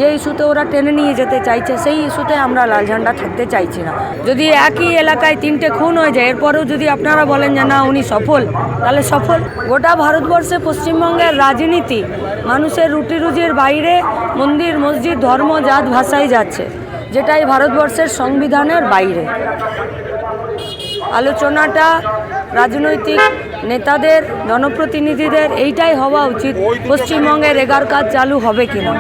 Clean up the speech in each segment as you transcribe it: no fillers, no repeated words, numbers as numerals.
যে ইস্যুতে ওরা টেনে নিয়ে যেতে চাইছে সেই ইস্যুতে আমরা লাল ঝান্ডা থাকতে চাইছি না। যদি একই এলাকায় 3টে খুন হয়ে যায়, এরপরেও যদি আপনারা বলেন যে না উনি সফল, তাহলে সফল। গোটা ভারতবর্ষে পশ্চিমবঙ্গের রাজনীতি মানুষের রুটি রুজির বাইরে মন্দির মসজিদ ধর্ম জাত ভাষায় যাচ্ছে, যেটাই ভারতবর্ষের সংবিধানের বাইরে। আলোচনাটা রাজনৈতিক নেতাদের জনপ্রতিনিধিদের এইটাই হওয়া উচিত, পশ্চিমবঙ্গের এগার কাজ চালু হবে কিনা।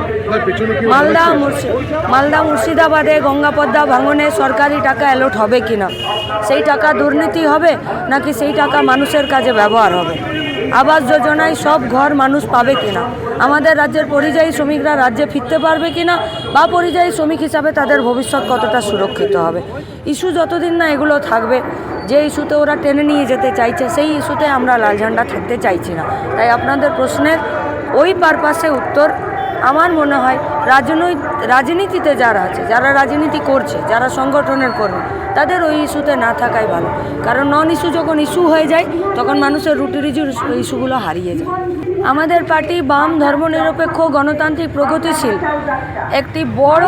মালদা মুর্শিদাবাদে গঙ্গাপদ্মা ভাঙনে সরকারি টাকা অ্যালট হবে কিনা, সেই টাকা দুর্নীতি হবে নাকি সেই টাকা মানুষের কাজে ব্যবহার হবে। আবাস যোজনায় সব ঘর মানুষ পাবে কিনা, আমাদের রাজ্যের পরিযায়ী শ্রমিকরা রাজ্যে ফিরতে পারবে কিনা, বা পরিযায়ী শ্রমিক হিসাবে তাদের ভবিষ্যৎ কতটা সুরক্ষিত হবে। ইস্যু যতদিন না এগুলো থাকবে, যে ইস্যুতে ওরা টেনে নিয়ে যেতে চাইছে সেই ইস্যুতে আমরা লাল ঝান্ডা থাকতে চাইছি না। তাই আপনাদের প্রশ্নের ওই পারপাসে উত্তর আমার মনে হয় রাজনীতিতে যারা আছে, যারা রাজনীতি করছে, যারা সংগঠনের কর্মী, তাদের ওই ইস্যুতে না থাকাই ভালো। কারণ নন ইস্যু যখন ইস্যু হয়ে যায় তখন মানুষের রুটিরুজির ইস্যুগুলো হারিয়ে যায়। আমাদের পার্টি বাম ধর্মনিরপেক্ষ গণতান্ত্রিক প্রগতিশীল একটি বড়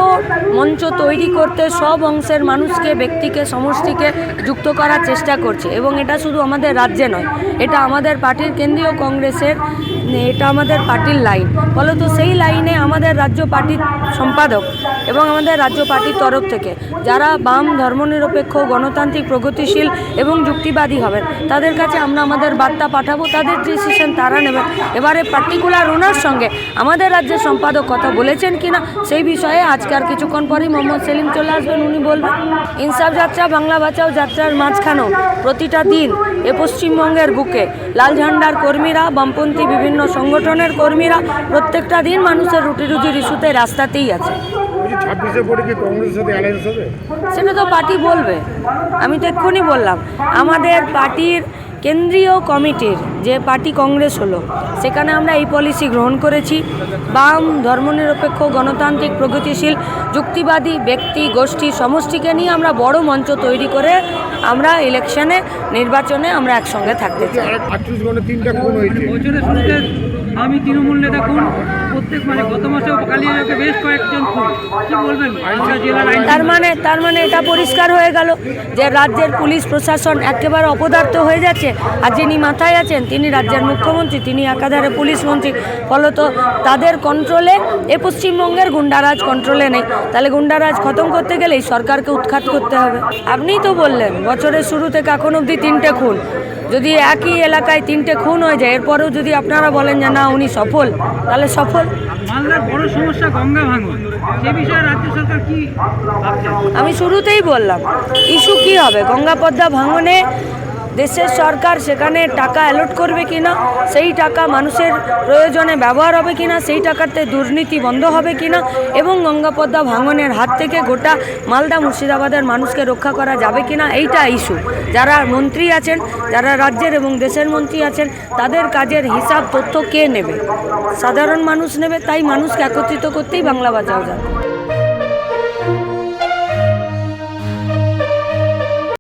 মঞ্চ তৈরি করতে সব অংশের মানুষকে, ব্যক্তিকে, সমষ্টিকে যুক্ত করার চেষ্টা করছে। এবং এটা শুধু আমাদের রাজ্যে নয়, এটা আমাদের পার্টির কেন্দ্রীয় কংগ্রেসের, এটা আমাদের পার্টির লাইন। ফলত সেই লাইনে আমাদের রাজ্য পার্টির সম্পাদক এবং আমাদের রাজ্য পার্টির তরফ থেকে যারা বাম ধর্মনিরপেক্ষ গণতান্ত্রিক প্রগতিশীল এবং যুক্তিবাদী হবেন, তাদের কাছে আমরা আমাদের বার্তা পাঠাবো, তাদের ডিসিশন তারা নেবেন। এবারে পার্টিকুলার ওনার সঙ্গে আমাদের রাজ্যের সম্পাদক কথা বলেছেন কিনা সেই বিষয়ে আজকে আর কিছুক্ষণ পরেই মোহাম্মদ সেলিম চলে আসবেন, উনি বলবেন। ইনসাফ যাত্রা, বাংলা বাঁচাও যাত্রার মাঝখানেও প্রতিটা দিন এ পশ্চিমবঙ্গের বুকে লাল ঝান্ডার কর্মীরা, বামপন্থী বিভিন্ন সংগঠনের কর্মীরা প্রত্যেকটা দিন মানুষের রুটিরুজির ইস্যুতে রাস্তাতেই আছে। সেটা তো পার্টি বলবে। আমি তো এক্ষুনি বললাম, আমাদের পার্টির কেন্দ্রীয় কমিটির যে পার্টি কংগ্রেস হলো, সেখানে আমরা এই পলিসি গ্রহণ করেছি। বাম ধর্মনিরপেক্ষ গণতান্ত্রিক প্রগতিশীল যুক্তিবাদী ব্যক্তি গোষ্ঠী সমষ্টিকে নিয়ে আমরা বড় মঞ্চ তৈরি করে আমরা ইলেকশনে, নির্বাচনে আমরা একসঙ্গে থাকতে চাই। আমি তৃণমূল নেতা খুন, প্রত্যেক গত মাসেও কালিয়াচকে বেশ কয়েকজন খুন, কি বলবেন? তার মানে এটা পরিষ্কার হয়ে গেল যে রাজ্যের পুলিশ প্রশাসন একেবারে অপদার্থ হয়ে যাচ্ছে। আর যিনি মাথায় আছেন তিনি রাজ্যের মুখ্যমন্ত্রী, তিনি একাধারে পুলিশ মন্ত্রী। ফলত তাদের কন্ট্রোলে এ পশ্চিমবঙ্গের গুন্ডারাজ কন্ট্রোলে নেই। তাহলে গুন্ডারাজ খতম করতে গেলেই সরকারকে উৎখাত করতে হবে। আপনিই তো বললেন বছরের শুরু থেকে এখন অবধি 3টে খুন। যদি একই এলাকায় 3টে খুন হয়ে যায়, এরপরেও যদি আপনারা বলেন যে না উনি সফল, তাহলে সফল। মালদার বড় সমস্যা গঙ্গা ভাঙন, সে বিষয়ে রাজ্য সরকার কি ভাবছে? আমি শুরুতেই বললাম, ইস্যু কি হবে গঙ্গাপদ্মা ভাঙনে, দেশের সরকার সেখানে টাকা অ্যালট করবে কিনা, সেই টাকা মানুষের প্রয়োজনে ব্যবহার হবে কিনা, সেই টাকাতে দুর্নীতি বন্ধ হবে কিনা, এবং গঙ্গাপদ্মা ভাঙনের হাত থেকে গোটা মালদা মুর্শিদাবাদের মানুষকে রক্ষা করা যাবে কিনা, এইটা ইস্যু। যারা মন্ত্রী আছেন, যারা রাজ্যের এবং দেশের মন্ত্রী আছেন, তাদের কাজের হিসাব তথ্য কে নেবে? সাধারণ মানুষ নেবে। তাই মানুষকে একত্রিত করতেই বাংলা বাঁচাও যাবে।